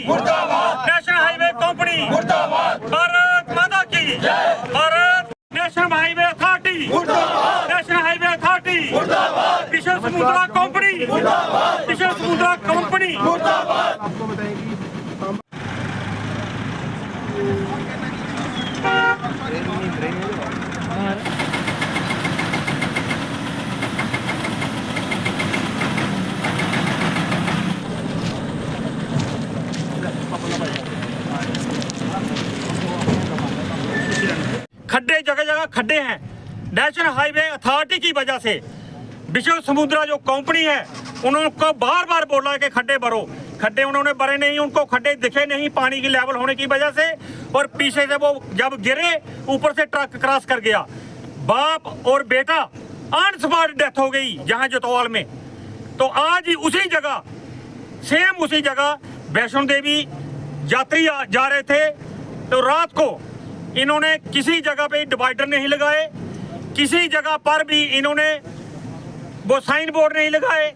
मुर्दाबाद। National highway company मुर्दाबाद। भारत माता की भारत। नेशनल हाईवे अथॉरिटी मुर्दाबाद। नेशनल हाईवे अथॉरिटी मुर्दाबाद। विशेष मुद्रा कंपनी मुर्दाबाद। विशेष मुद्रा कंपनी मुर्दाबाद। खड्डे जगह जगह खड्डे हैं। नेशनल हाईवे अथॉरिटी की वजह से विश्व समुद्रा जो कंपनी है उनको बार बार बोला कि खड्डे भरो, खड्डे उन्होंने भरे नहीं, उनको खड्डे दिखे नहीं पानी की लेवल होने की वजह से, और पीछे से वो जब गिरे ऊपर से ट्रक क्रॉस कर गया। बाप और बेटा ऑन स्पॉट डेथ हो गई जहां जतौल में। तो आज ही उसी जगह सेम उसी जगह वैष्णो देवी यात्री जा रहे थे, तो रात को इन्होंने किसी जगह पे डिवाइडर नहीं लगाए, किसी जगह पर भी इन्होंने वो साइन बोर्ड नहीं लगाए,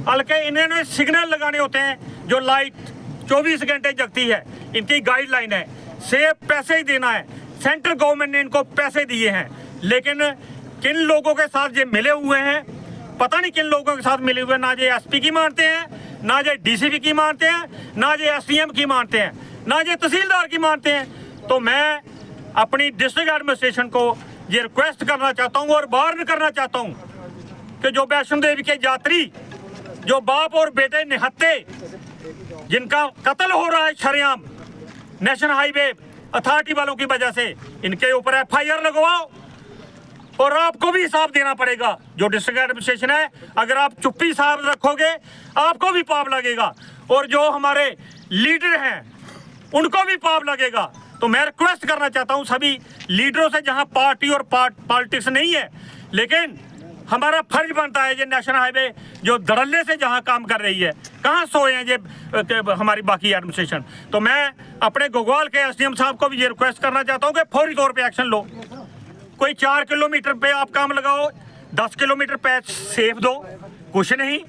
बल्कि इन्होंने सिग्नल लगाने होते हैं जो लाइट 24 घंटे जगती है। इनकी गाइडलाइन है, सेफ पैसे ही देना है। सेंट्रल गवर्नमेंट ने इनको पैसे दिए हैं, लेकिन किन लोगों के साथ ये मिले हुए हैं पता नहीं, किन लोगों के साथ मिले हुए। ना ये एसपी की मानते हैं, ना ये डीसीपी की मानते हैं, ना ये एसडीएम की मानते हैं, ना ये तहसीलदार की मानते हैं। तो मैं अपनी डिस्ट्रिक्ट एडमिनिस्ट्रेशन को ये रिक्वेस्ट करना चाहता हूँ और वार्न करना चाहता हूँ कि जो वैष्णो देवी के यात्री, जो बाप और बेटे निहत्ते, जिनका कत्ल हो रहा है शरेआम नेशनल हाईवे अथॉरिटी वालों की वजह से, इनके ऊपर एफआईआर लगवाओ और आपको भी हिसाब देना पड़ेगा। जो डिस्ट्रिक्ट एडमिनिस्ट्रेशन है, अगर आप चुप्पी साहब रखोगे आपको भी पाप लगेगा, और जो हमारे लीडर हैं उनको भी पाप लगेगा। तो मैं रिक्वेस्ट करना चाहता हूं सभी लीडरों से, जहां पार्टी और पॉलिटिक्स नहीं है, लेकिन हमारा फर्ज बनता है ये नेशनल हाईवे जो धड़ल्ले से जहां काम कर रही है, कहां सोए हैं ये हमारी बाकी एडमिनिस्ट्रेशन। तो मैं अपने घोघाल के एसडीएम साहब को भी ये रिक्वेस्ट करना चाहता हूं कि फौरी तौर पे एक्शन लो। कोई 4 किलोमीटर पे आप काम लगाओ, 10 किलोमीटर पे सेफ दो, कुछ नहीं।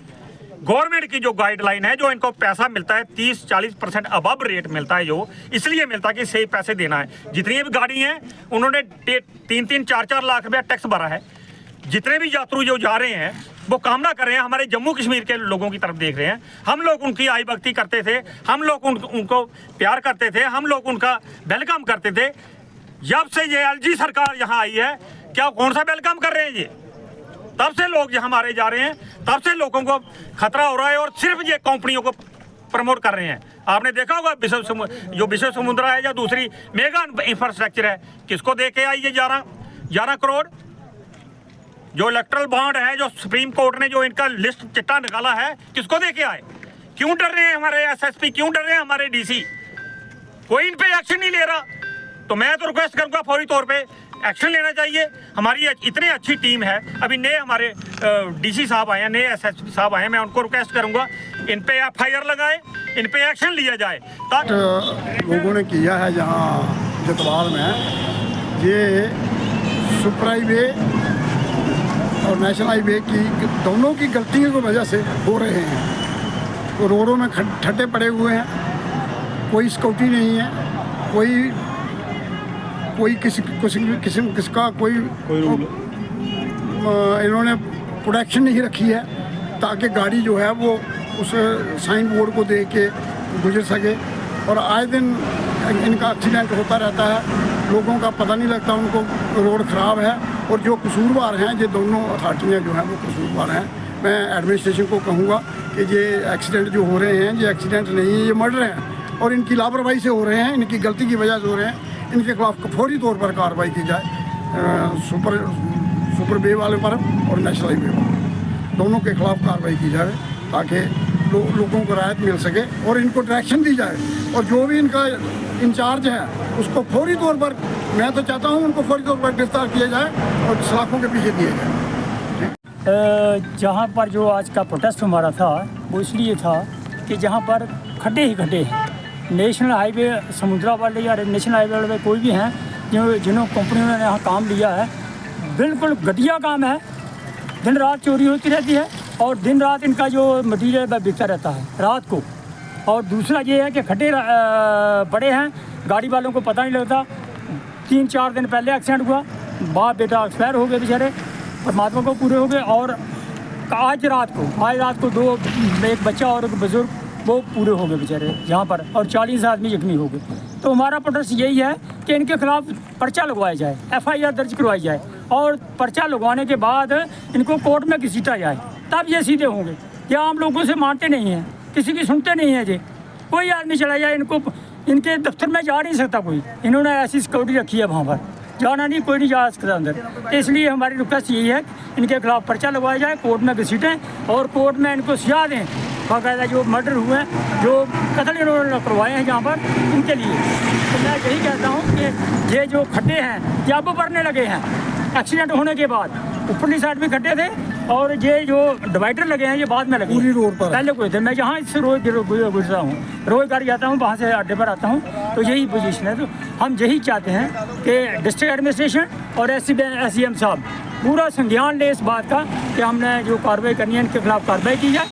गवर्नमेंट की जो गाइडलाइन है, जो इनको पैसा मिलता है 30-40% अबव रेट मिलता है, जो इसलिए मिलता है कि सही पैसे देना है। जितनी भी गाड़ी हैं उन्होंने 3-4 लाख रुपया टैक्स भरा है। जितने भी यात्री जो जा रहे हैं वो कामना कर रहे हैं, हमारे जम्मू कश्मीर के लोगों की तरफ देख रहे हैं। हम लोग उनकी आई भक्ति करते थे, हम लोग उनको प्यार करते थे, हम लोग उनका वेलकम करते थे। जब से ये एलजी सरकार यहाँ आई है, क्या कौन सा वेलकम कर रहे हैं ये? तब से लोग यहाँ मारे जा रहे हैं, तब से लोगों को खतरा हो रहा है, और सिर्फ ये कंपनियों को प्रमोट कर रहे हैं। आपने देखा होगा जो विश्व समुद्रा है या दूसरी मेगा इंफ्रास्ट्रक्चर है, किसको दे के आई ये 11 करोड़? जो इलेक्ट्रल बॉन्ड है, जो सुप्रीम कोर्ट ने जो इनका लिस्ट चिट्ठा निकाला है, किसको दे के आए? क्यों डर रहे हैं हमारे एसएसपी, क्यों डर रहे हैं हमारे डीसी? कोई इन पे एक्शन नहीं ले रहा। तो मैं तो रिक्वेस्ट करूंगा फौरी तौर पे एक्शन लेना चाहिए। हमारी इतनी अच्छी टीम है, अभी नए हमारे डीसी साहब आए हैं, नए एसएसपी साहब आए हैं, मैं उनको रिक्वेस्ट करूंगा इन पे एफआईआर लगाए, इन पे एक्शन लिया जाए। लोगों ने किया है जहाँ जतवाल में, ये सुपर हाईवे और नेशनल हाईवे की दोनों की गलतियों की वजह से हो रहे हैं। तो रोडों में ठट्टे पड़े हुए हैं, कोई सिक्योरिटी नहीं है, कोई किसका कोई इन्होंने प्रोटेक्शन नहीं रखी है ताकि गाड़ी जो है वो उस साइन बोर्ड को देख के गुजर सके। और आए दिन इनका एक्सीडेंट होता रहता है, लोगों का पता नहीं लगता, उनको रोड ख़राब है। और जो कसूरवार हैं, ये दोनों अथॉरिटियाँ जो हैं वो कसूरवार हैं। मैं एडमिनिस्ट्रेशन को कहूँगा कि ये एक्सीडेंट जो हो रहे हैं, ये एक्सीडेंट नहीं है, ये मर्डर हैं, और इनकी लापरवाही से हो रहे हैं, इनकी गलती की वजह से हो रहे हैं। इनके खिलाफ फौरी तौर पर कार्रवाई की जाए, सुपर वे वाले पर और नेशनल हाईवे पर, दोनों के खिलाफ कार्रवाई की जाए ताकि लोगों को राहत मिल सके और इनको डायरेक्शन दी जाए। और जो भी इनका इंचार्ज है उसको फौरी तौर पर, मैं तो चाहता हूँ उनको फौरी तौर पर गिरफ्तार किया जाए और सलाखों के पीछे दिए जाए। जहाँ पर जो आज का प्रोटेस्ट हमारा था वो इसलिए था कि जहाँ पर खड्डे ही खड्डे हैं, नेशनल हाईवे समुद्रा वाले या नेशनल हाईवे वाले कोई भी हैं जिन्होंने कंपनियों ने यहाँ काम लिया है, बिल्कुल घटिया काम है। दिन रात चोरी होती रहती है और दिन रात इनका जो मटीरियल बिकता रहता है। रात को और दूसरा ये है कि खड्डे बड़े हैं, गाड़ी वालों को पता नहीं लगता। 3-4 दिन पहले एक्सीडेंट हुआ, बाप बेटा एक्सपायर हो गए बेचारे, परमात्मा को पूरे हो गए। और आज रात को 2, एक बच्चा और एक बुजुर्ग, वो पूरे हो गए बेचारे यहाँ पर, और 40 आदमी जख्मी हो गए। तो हमारा प्रोटेस्ट यही है कि इनके खिलाफ पर्चा लगवाया जाए, FIR दर्ज करवाई जाए, और पर्चा लगवाने के बाद इनको कोर्ट में घसीटा जाए, तब ये सीधे होंगे। ये आम लोगों से मानते नहीं हैं, किसी की सुनते नहीं हैं जी। कोई आदमी चला जाए, इनको इनके दफ्तर में जा नहीं सकता कोई, इन्होंने ऐसी सिक्योरिटी रखी है वहाँ पर, जाना नहीं, कोई नहीं जा सकता अंदर। तो इसलिए हमारी रिक्वेस्ट यही है कि इनके खिलाफ पर्चा लगवाया जाए, कोर्ट में घसीटें और कोर्ट में इनको सजा दें बाकायदा, जो मर्डर हुए हैं, जो कत्ल इन्होंने करवाए हैं यहाँ पर, इनके लिए। तो मैं यही कहता हूँ कि ये जो खड्डे हैं ये अब भरने लगे हैं एक्सीडेंट होने के बाद। ऊपरली साइड में खड्डे थे और ये जो डिवाइडर लगे हैं ये बाद में लगे, पूरी रोड पर पहले कोई थे। मैं यहाँ इससे रोज गुजरता हूँ, रोज गाड़ी आता हूँ, वहाँ से अड्डे पर आता हूँ, तो यही पोजीशन है। तो हम यही चाहते हैं कि डिस्ट्रिक्ट एडमिनिस्ट्रेशन और SCM साहब पूरा संज्ञान ले इस बात का कि हमने जो कार्रवाई करनी है इनके खिलाफ कार्रवाई की जाए।